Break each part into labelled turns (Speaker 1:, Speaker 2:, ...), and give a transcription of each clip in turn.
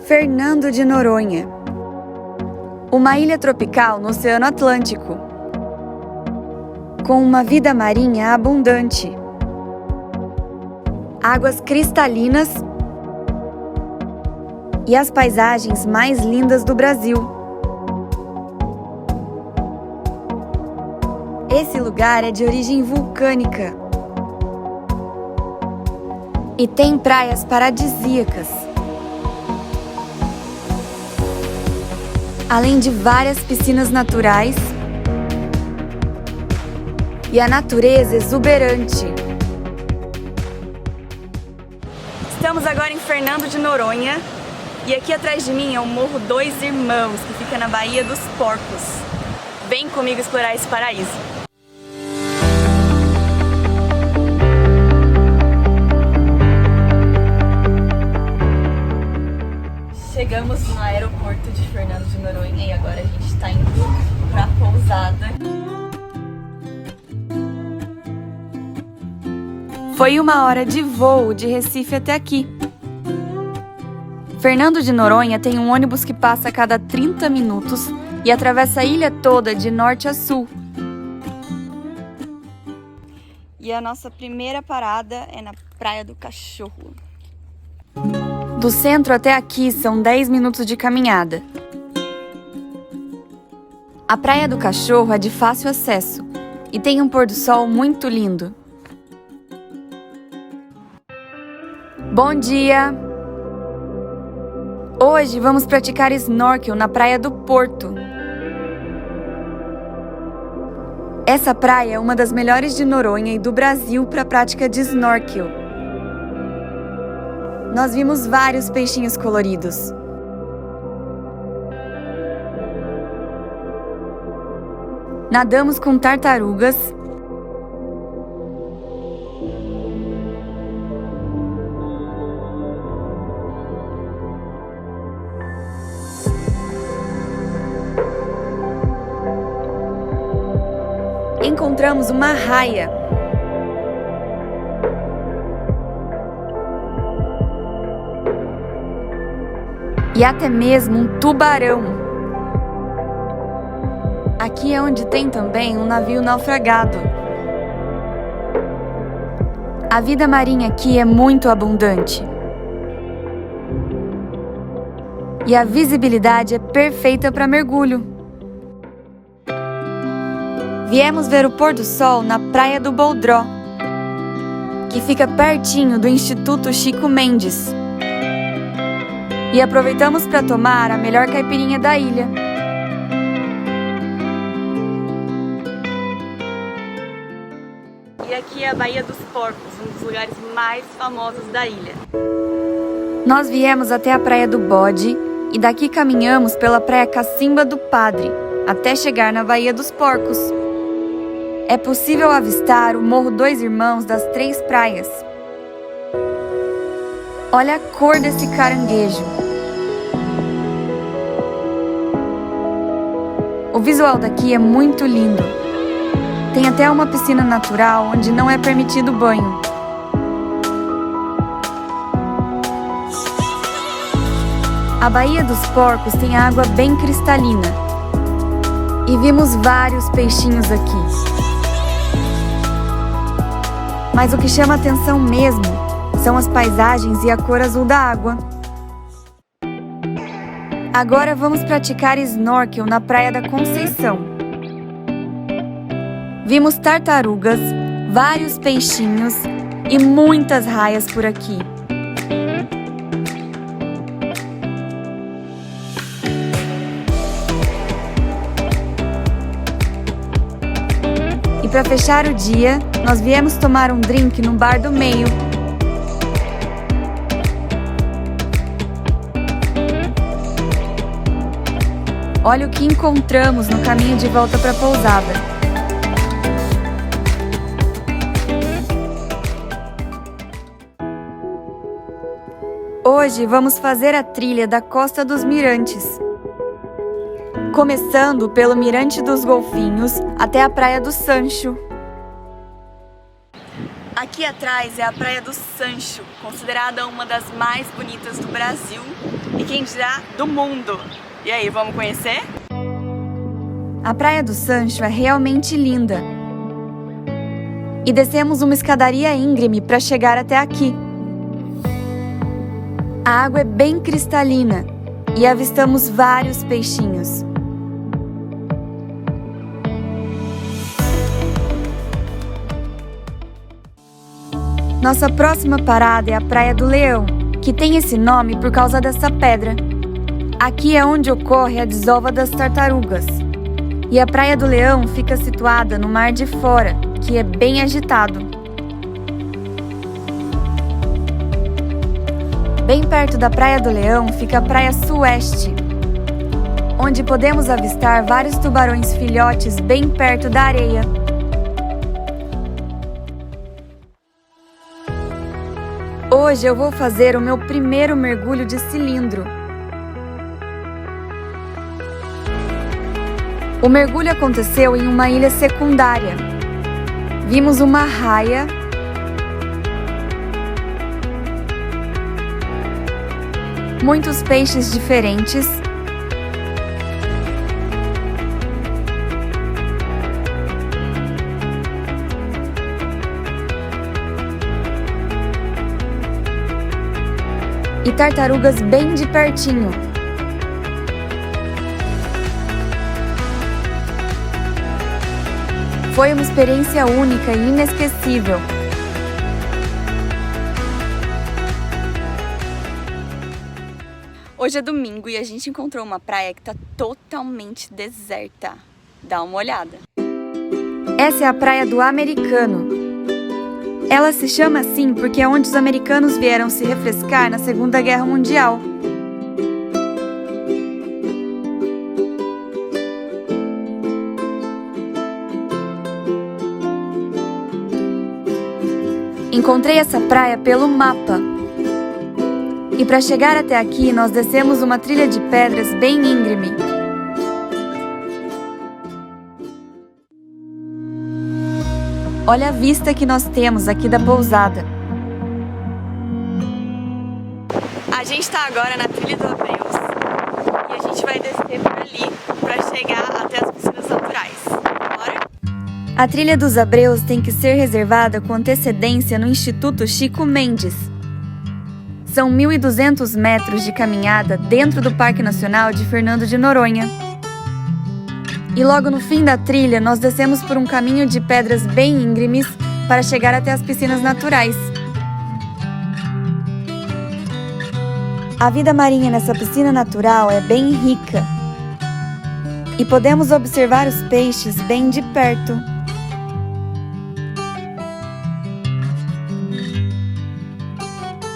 Speaker 1: Fernando de Noronha, uma ilha tropical no Oceano Atlântico, com uma vida marinha abundante, águas cristalinas e as paisagens mais lindas do Brasil. Esse lugar é de origem vulcânica e tem praias paradisíacas, além de várias piscinas naturais e a natureza exuberante. Estamos agora em Fernando de Noronha e aqui atrás de mim é o Morro Dois Irmãos, que fica na Baía dos Porcos. Vem comigo explorar esse paraíso. Chegamos no aeroporto de Fernando de Noronha e agora a gente está indo para a pousada. Foi 1 hora de voo de Recife até aqui. Fernando de Noronha tem um ônibus que passa a cada 30 minutos e atravessa a ilha toda de norte a sul. E a nossa primeira parada é na Praia do Cachorro. Do centro até aqui são 10 minutos de caminhada. A Praia do Cachorro é de fácil acesso e tem um pôr do sol muito lindo. Bom dia! Hoje vamos praticar snorkel na Praia do Porto. Essa praia é uma das melhores de Noronha e do Brasil para a prática de snorkel. Nós vimos vários peixinhos coloridos. Nadamos com tartarugas. Encontramos uma arraia. E até mesmo um tubarão. Aqui é onde tem também um navio naufragado. A vida marinha aqui é muito abundante. E a visibilidade é perfeita para mergulho. Viemos ver o pôr do sol na Praia do Boldró, que fica pertinho do Instituto Chico Mendes. E aproveitamos para tomar a melhor caipirinha da ilha. E aqui é a Baía dos Porcos, um dos lugares mais famosos da ilha. Nós viemos até a Praia do Bode e daqui caminhamos pela Praia Cacimba do Padre, até chegar na Baía dos Porcos. É possível avistar o Morro Dois Irmãos das 3 praias. Olha a cor desse caranguejo. O visual daqui é muito lindo. Tem até uma piscina natural onde não é permitido banho. A Baía dos Porcos tem água bem cristalina. E vimos vários peixinhos aqui. Mas o que chama a atenção mesmo são as paisagens e a cor azul da água. Agora vamos praticar snorkel na Praia da Conceição. Vimos tartarugas, vários peixinhos e muitas raias por aqui. E para fechar o dia, nós viemos tomar um drink no bar do meio. Olha o que encontramos no caminho de volta para a pousada. Hoje vamos fazer a trilha da Costa dos Mirantes, começando pelo Mirante dos Golfinhos até a Praia do Sancho. Aqui atrás é a Praia do Sancho, considerada uma das mais bonitas do Brasil e quem dirá do mundo. E aí, vamos conhecer? A Praia do Sancho é realmente linda. E descemos uma escadaria íngreme para chegar até aqui. A água é bem cristalina e avistamos vários peixinhos. Nossa próxima parada é a Praia do Leão, que tem esse nome por causa dessa pedra. Aqui é onde ocorre a desova das tartarugas. E a Praia do Leão fica situada no Mar de Fora, que é bem agitado. Bem perto da Praia do Leão fica a Praia Sueste, onde podemos avistar vários tubarões filhotes bem perto da areia. Hoje eu vou fazer o meu primeiro mergulho de cilindro. O mergulho aconteceu em uma ilha secundária. Vimos uma raia, muitos peixes diferentes, e tartarugas bem de pertinho. Foi uma experiência única e inesquecível. Hoje é domingo e a gente encontrou uma praia que está totalmente deserta. Dá uma olhada. Essa é a Praia do Americano. Ela se chama assim porque é onde os americanos vieram se refrescar na Segunda Guerra Mundial. Encontrei essa praia pelo mapa. E para chegar até aqui, nós descemos uma trilha de pedras bem íngreme. Olha a vista que nós temos aqui da pousada. A gente está agora na trilha do Abreus e a gente vai descer por ali para chegar até as piscinas naturais. Bora? A trilha dos Abreus tem que ser reservada com antecedência no Instituto Chico Mendes. São 1.200 metros de caminhada dentro do Parque Nacional de Fernando de Noronha. E logo no fim da trilha, nós descemos por um caminho de pedras bem íngremes para chegar até as piscinas naturais. A vida marinha nessa piscina natural é bem rica. E podemos observar os peixes bem de perto.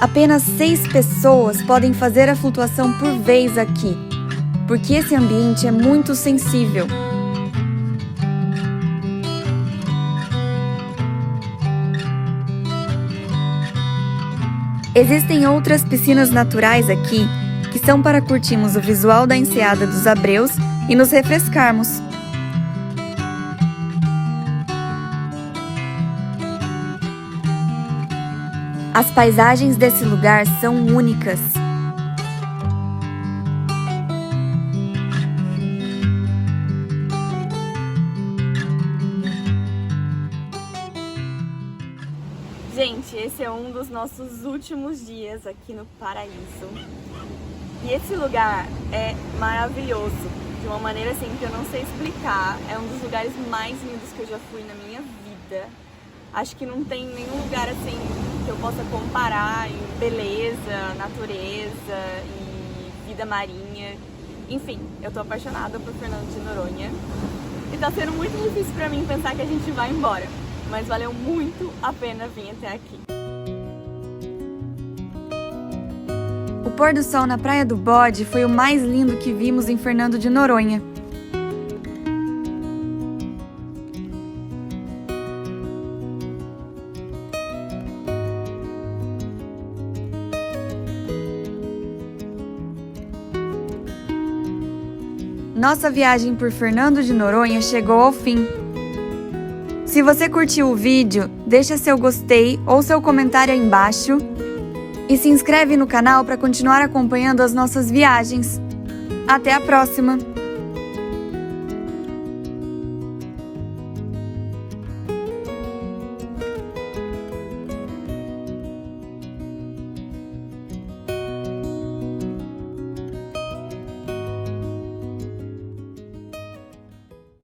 Speaker 1: Apenas 6 pessoas podem fazer a flutuação por vez aqui, porque esse ambiente é muito sensível. Existem outras piscinas naturais aqui, que são para curtirmos o visual da enseada dos Abreus e nos refrescarmos. As paisagens desse lugar são únicas. Gente, esse é um dos nossos últimos dias aqui no Paraíso. E esse lugar é maravilhoso, de uma maneira assim que eu não sei explicar. É um dos lugares mais lindos que eu já fui na minha vida. Acho que não tem nenhum lugar assim que eu possa comparar em beleza, natureza e vida marinha. Enfim, eu tô apaixonada por Fernando de Noronha. E tá sendo muito difícil pra mim pensar que a gente vai embora. Mas valeu muito a pena vir até aqui. O pôr do sol na Praia do Bode foi o mais lindo que vimos em Fernando de Noronha. Nossa viagem por Fernando de Noronha chegou ao fim. Se você curtiu o vídeo, deixa seu gostei ou seu comentário aí embaixo e se inscreve no canal para continuar acompanhando as nossas viagens. Até a próxima!